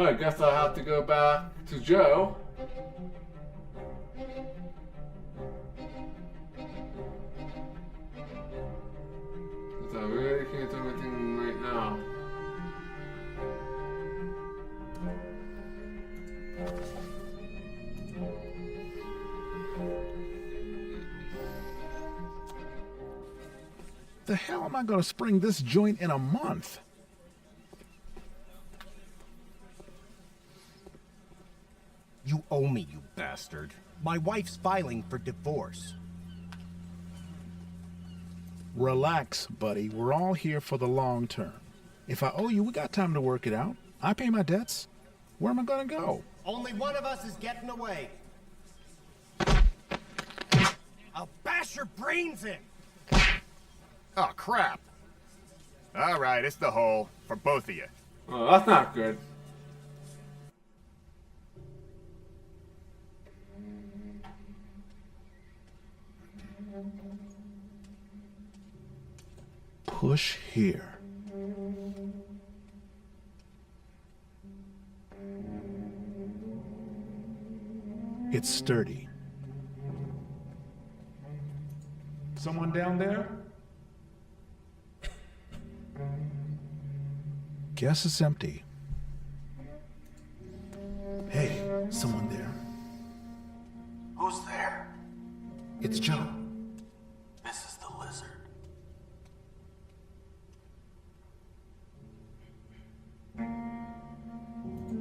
Well, I guess I'll have to go back to Joe. Because I really can't do anything right now. The hell am I going to spring this joint in a month? You owe me, you bastard. My wife's filing for divorce. Relax, buddy. We're all here for the long term. If I owe you, we got time to work it out. I pay my debts. Where am I going to go? Only one of us is getting away. I'll bash your brains in! Oh, crap. All right, it's the hole for both of you. Oh, that's not good. Push here. It's sturdy. Someone down there? Guess it's empty. Hey, someone there? Who's there? It's Joe. This is the lizard.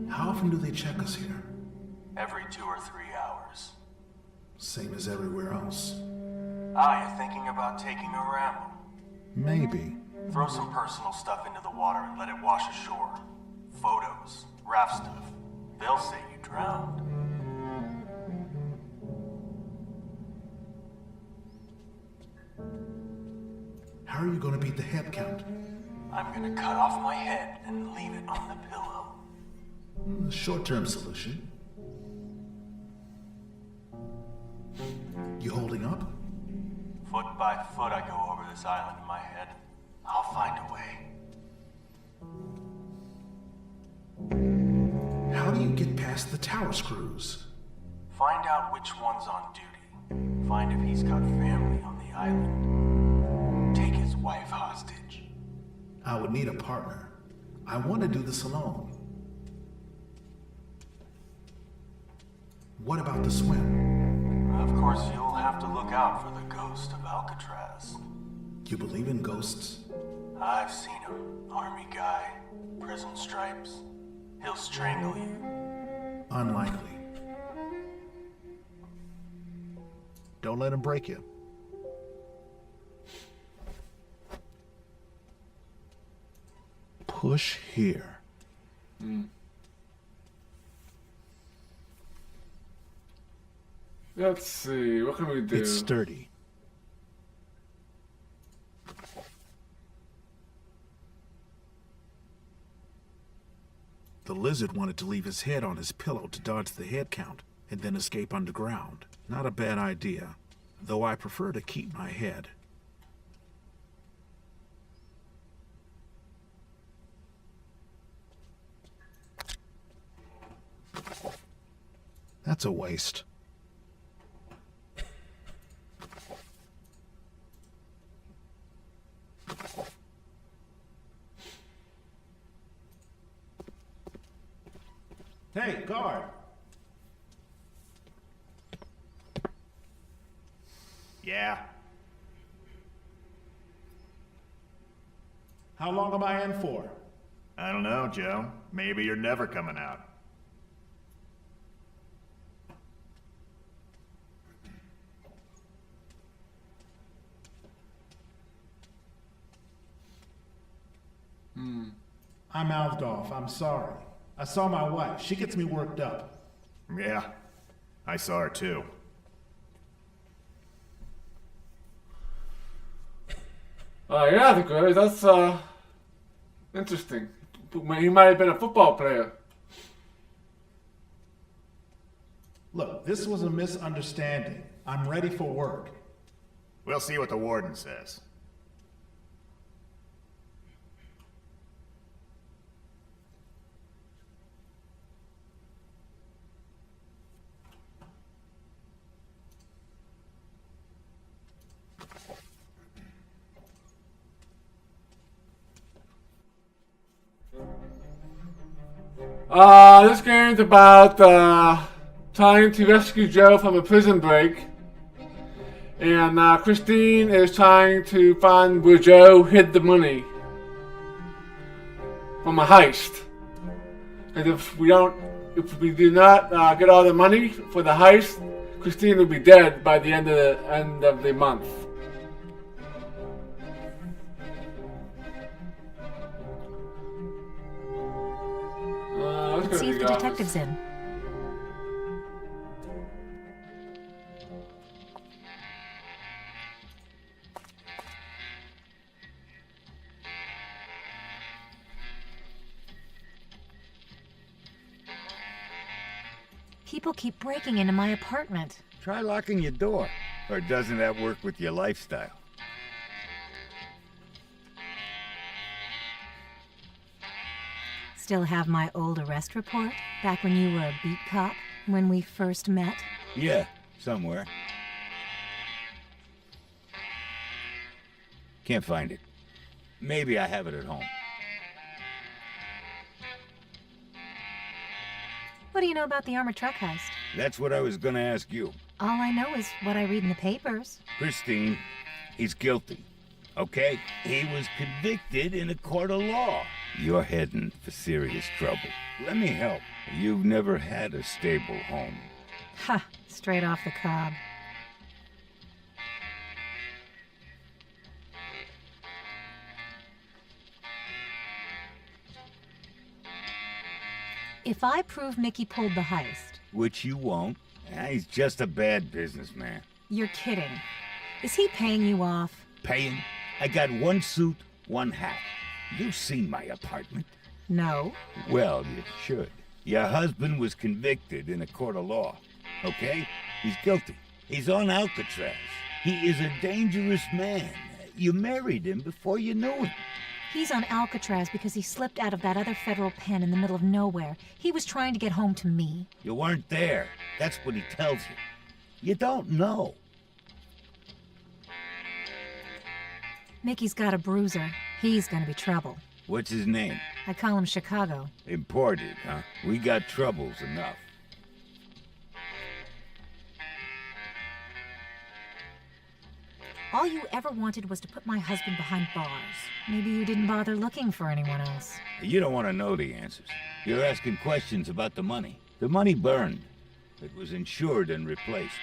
How often do they check us here? Every 2 or 3 hours. Same as everywhere else. Ah, you're thinking about taking a ramble. Maybe. Throw some personal stuff into the water and let it wash ashore. Photos, raft stuff. They'll say you drowned. How are you going to beat the head count? I'm gonna cut off my head and leave it on the pillow. Short-term solution. You holding up? Foot by foot I go over this island in my head. I'll find a way. How do you get past the tower screws? Find out which one's on duty. Find if he's got family on the island. Take his wife hostage. I would need a partner. I want to do this alone. What about the swim? Of course, you'll have to look out for the ghost of Alcatraz. You believe in ghosts? I've seen him. Army guy. Prison stripes. He'll strangle you. Unlikely. Don't let him break you. Push here. Let's see, what can we do? It's sturdy. The lizard wanted to leave his head on his pillow to dodge the head count and then escape underground. Not a bad idea, though I prefer to keep my head. That's a waste. Hey, guard! Yeah? How long am I in for? I don't know, Joe. Maybe you're never coming out. I mouthed off. I'm sorry. I saw my wife. She gets me worked up. Yeah, I saw her too. Yeah, the good. That's interesting. He might have been a football player. Look, this was a misunderstanding. I'm ready for work. We'll see what the warden says. This game's about trying to rescue Joe from a prison break. And Christine is trying to find where Joe hid the money from a heist. And if we do not get all the money for the heist, Christine will be dead by the end of the month. Let's see if the detective's in. People keep breaking into my apartment. Try locking your door. Or doesn't that work with your lifestyle? Still have my old arrest report? Back when you were a beat cop? When we first met? Yeah, somewhere. Can't find it. Maybe I have it at home. What do you know about the armored truck heist? That's what I was gonna ask you. All I know is what I read in the papers. Christine, he's guilty. Okay? He was convicted in a court of law. You're heading for serious trouble. Let me help. You've never had a stable home. Ha! Straight off the cob. If I prove Mickey pulled the heist... Which you won't. He's just a bad businessman. You're kidding. Is he paying you off? Paying? I got one suit, one hat. You've seen my apartment. No. Well, you should. Your husband was convicted in a court of law. Okay? He's guilty. He's on Alcatraz. He is a dangerous man. You married him before you knew him. He's on Alcatraz because he slipped out of that other federal pen in the middle of nowhere. He was trying to get home to me. You weren't there. That's what he tells you. You don't know. Mickey's got a bruiser. He's gonna be trouble. What's his name? I call him Chicago. Imported, huh? We got troubles enough. All you ever wanted was to put my husband behind bars. Maybe you didn't bother looking for anyone else. You don't want to know the answers. You're asking questions about the money. The money burned. It was insured and replaced.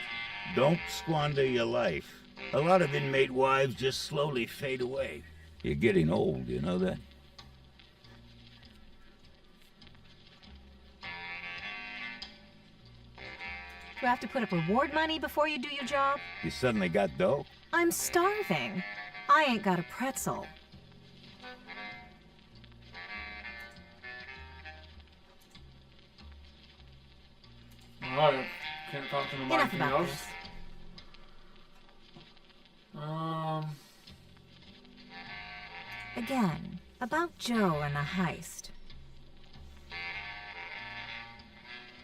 Don't squander your life. A lot of inmate wives just slowly fade away. You're getting old, you know that? Do I have to put up reward money before you do your job? You suddenly got dough? I'm starving. I ain't got a pretzel. Alright, can't talk to him about Enough anything about else. this. Again, about Joe and the heist.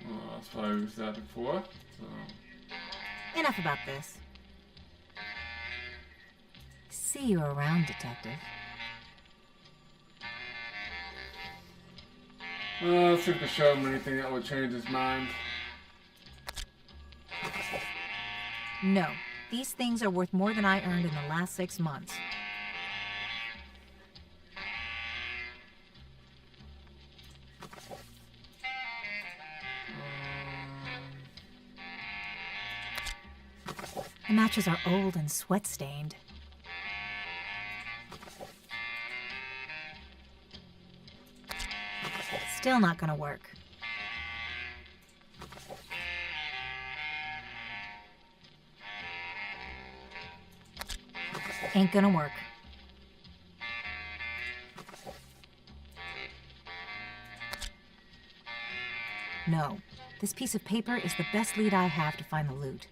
Well, that's what I was at before. So. Enough about this. See you around, Detective. Let's see if we can show him anything that would change his mind. No, these things are worth more than I earned in the last 6 months. The matches are old and sweat-stained. Still not gonna work. Ain't gonna work. No. This piece of paper is the best lead I have to find the loot.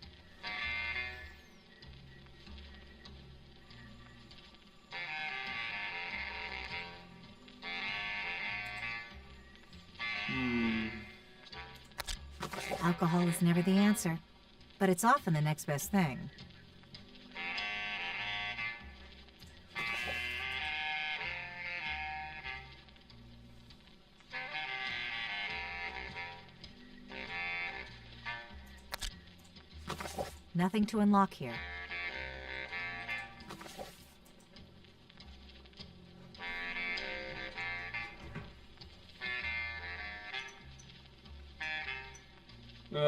Alcohol is never the answer, but it's often the next best thing. Nothing to unlock here.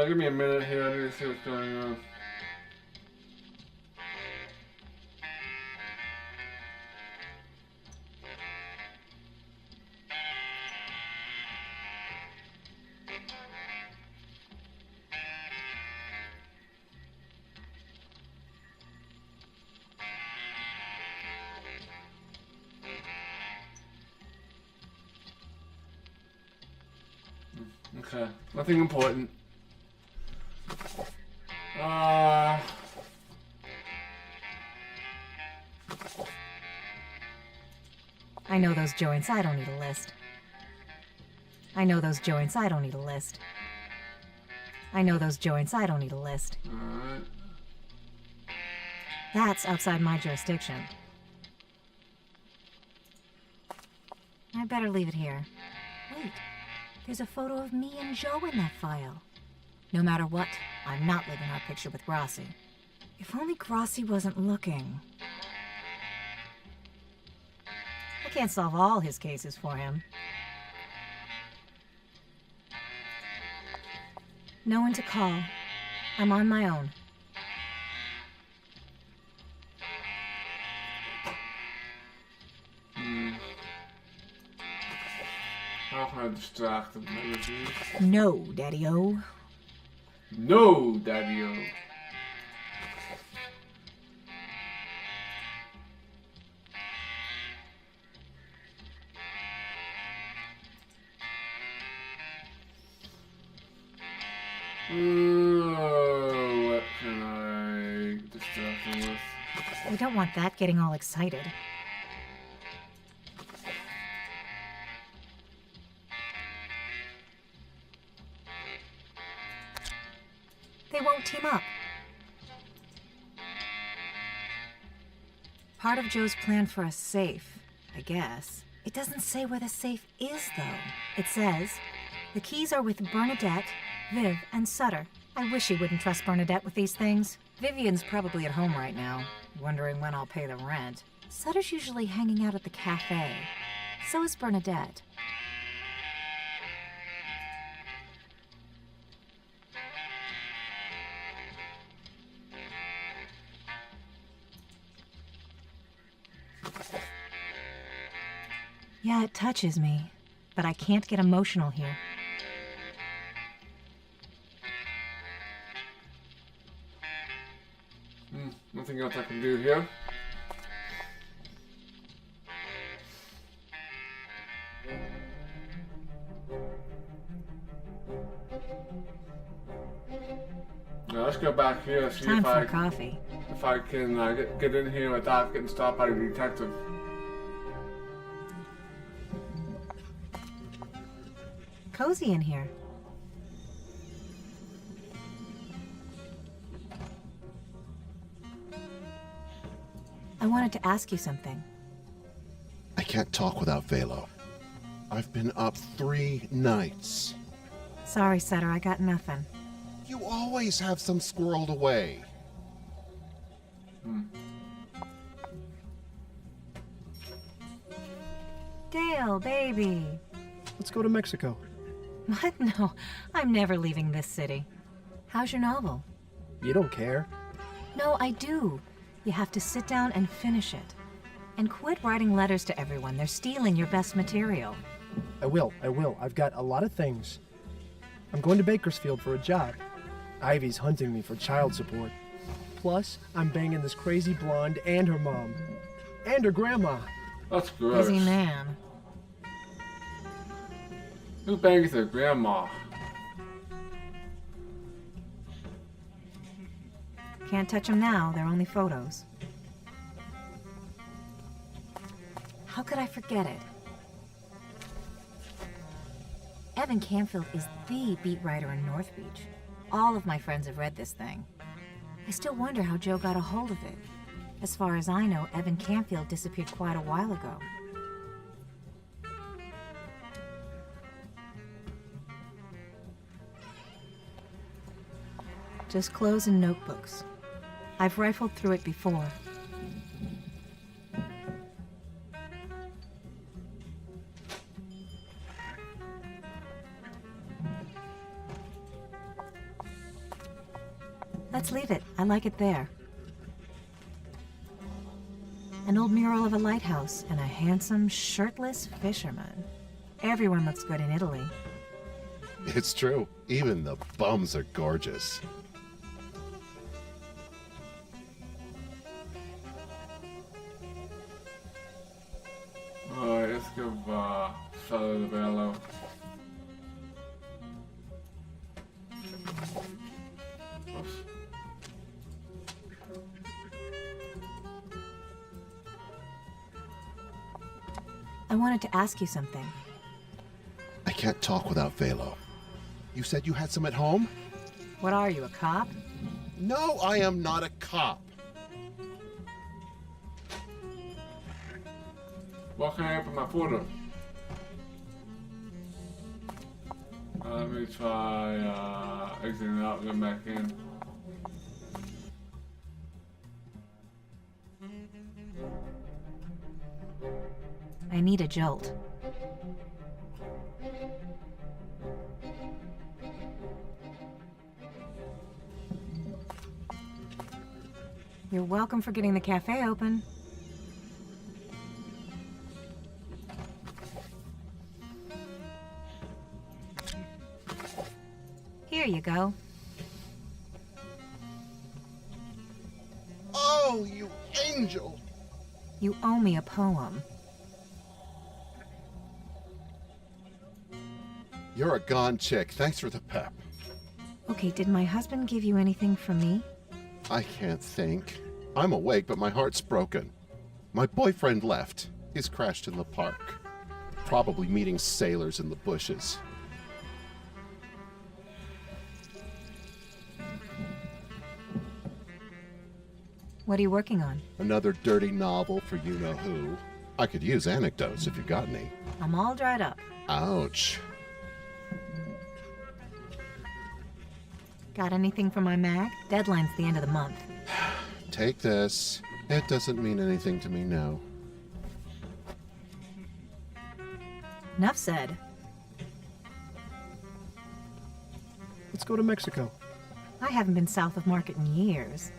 Give me a minute here. I need to see what's going on. Okay, nothing important. I know those joints, I don't need a list. I know those joints, I don't need a list. I know those joints, I don't need a list. Alright. That's outside my jurisdiction. I better leave it here. Wait, there's a photo of me and Joe in that file. No matter what, I'm not leaving our picture with Grassi. If only Grassi wasn't looking. I can't solve all his cases for him. No one to call. I'm on my own. How can I distract them? No, Daddy-O. No, Daddy-O. What can I distract them with? We don't want that getting all excited. They won't team up. Part of Joe's plan for a safe, I guess. It doesn't say where the safe is, though. It says, the keys are with Bernadette, Viv, and Sutter. I wish he wouldn't trust Bernadette with these things. Vivian's probably at home right now, wondering when I'll pay the rent. Sutter's usually hanging out at the cafe. So is Bernadette. Yeah, it touches me, but I can't get emotional here. Nothing else I can do here. Now let's go back here. See Time if for I coffee. if I can get in here without getting stopped by the detective. Cozy in here. I wanted to ask you something. I can't talk without Velo. I've been up 3 nights. Sorry, Sutter, I got nothing. You always have some squirreled away. Dale, baby. Let's go to Mexico. What? No, I'm never leaving this city. How's your novel? You don't care. No, I do. You have to sit down and finish it. And quit writing letters to everyone. They're stealing your best material. I will. I've got a lot of things. I'm going to Bakersfield for a job. Ivy's hunting me for child support. Plus, I'm banging this crazy blonde and her mom. And her grandma. That's gross. Busy man. Who bangs their grandma? Can't touch them now. They're only photos. How could I forget it? Evan Canfield is the beat writer in North Beach. All of my friends have read this thing. I still wonder how Joe got a hold of it. As far as I know, Evan Canfield disappeared quite a while ago. Just clothes and notebooks. I've rifled through it before. Let's leave it. I like it there. An old mural of a lighthouse and a handsome, shirtless fisherman. Everyone looks good in Italy. It's true. Even the bums are gorgeous. Alright, let's give Sutter the Velo. Oops. I wanted to ask you something. I can't talk without Velo. You said you had some at home? What are you, a cop? No, I am not a cop. What can I open my folder? Let me try exiting out and go back in. I need a jolt. You're welcome for getting the cafe open. Here you go. Oh, you angel! You owe me a poem. You're a gone chick. Thanks for the pep. Okay, did my husband give you anything for me? I can't think. I'm awake, but my heart's broken. My boyfriend left. He's crashed in the park. Probably meeting sailors in the bushes. What are you working on? Another dirty novel for you-know-who. I could use anecdotes if you got any. I'm all dried up. Ouch. Got anything for my mag? Deadline's the end of the month. Take this. It doesn't mean anything to me now. Enough said. Let's go to Mexico. I haven't been south of Market in years.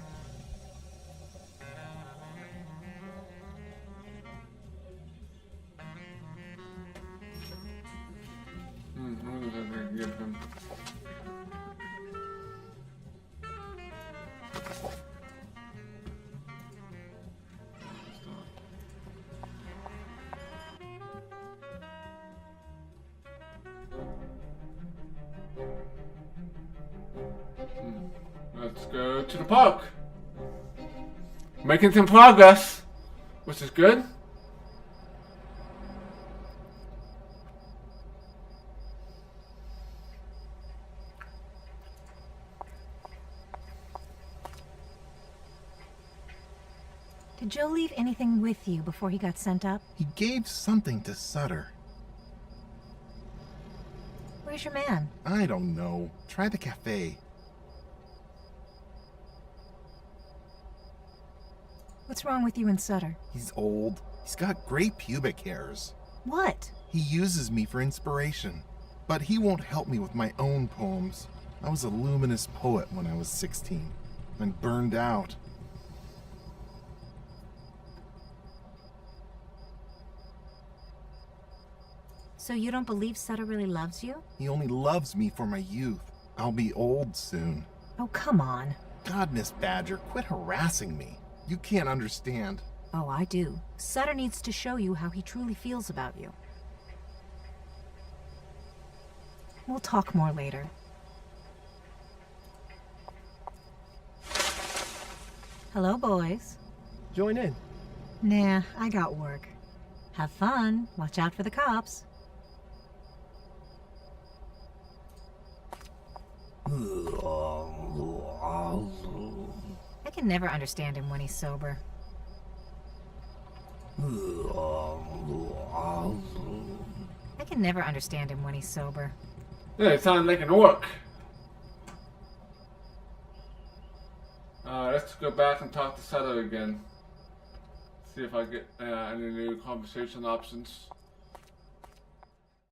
What is I can give him? Let's go to the park. Making some progress, which is good. Did Joe leave anything with you before he got sent up? He gave something to Sutter. Where's your man? I don't know. Try the cafe. What's wrong with you and Sutter? He's old. He's got gray pubic hairs. What? He uses me for inspiration. But he won't help me with my own poems. I was a luminous poet when I was 16. And burned out. So you don't believe Sutter really loves you? He only loves me for my youth. I'll be old soon. Oh, come on. God, Miss Badger, quit harassing me. You can't understand. Oh, I do. Sutter needs to show you how he truly feels about you. We'll talk more later. Hello, boys. Join in. Nah, I got work. Have fun. Watch out for the cops. I can never understand him when he's sober. I can never understand him when he's sober. Yeah, it sounds like an orc. Let's go back and talk to Sutter again. See if I get any new conversation options.